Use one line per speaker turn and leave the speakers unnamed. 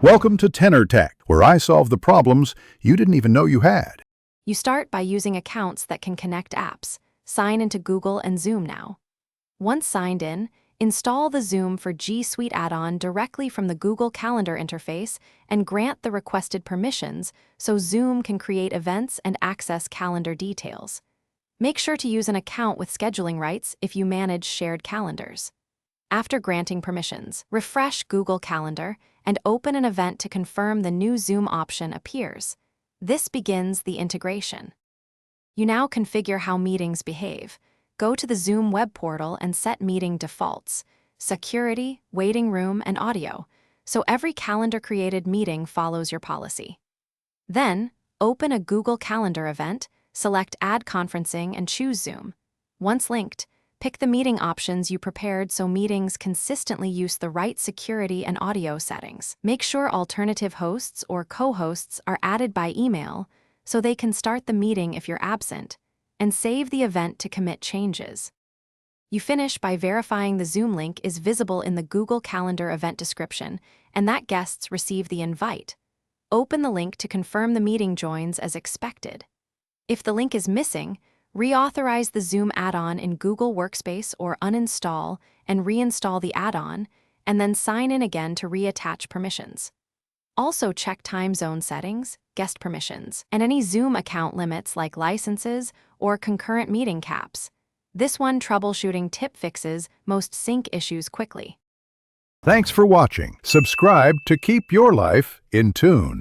Welcome to Tenor Tech, where I solve the problems you didn't even know you had.
You start by using accounts that can connect apps. Sign into Google and Zoom now. Once signed in, install the Zoom for G Suite add-on directly from the Google Calendar interface and grant the requested permissions so Zoom can create events and access calendar details. Make sure to use an account with scheduling rights if you manage shared calendars. After granting permissions, refresh Google Calendar and open an event to confirm the new Zoom option appears. This begins the integration. You now configure how meetings behave. Go to the Zoom web portal and set meeting defaults, security, waiting room, and audio, so every calendar-created meeting follows your policy. Then, open a Google Calendar event, select Add Conferencing, and choose Zoom. Once linked, pick the meeting options you prepared so meetings consistently use the right security and audio settings. Make sure alternative hosts or co-hosts are added by email so they can start the meeting if you're absent, and save the event to commit changes. You finish by verifying the Zoom link is visible in the Google Calendar event description and that guests receive the invite. Open the link to confirm the meeting joins as expected. If the link is missing, reauthorize the Zoom add-on in Google Workspace or uninstall and reinstall the add-on, and then sign in again to reattach permissions. Also check time zone settings, guest permissions, and any Zoom account limits like licenses or concurrent meeting caps. This one troubleshooting tip fixes most sync issues quickly.
Thanks for watching. Subscribe to keep your life in tune.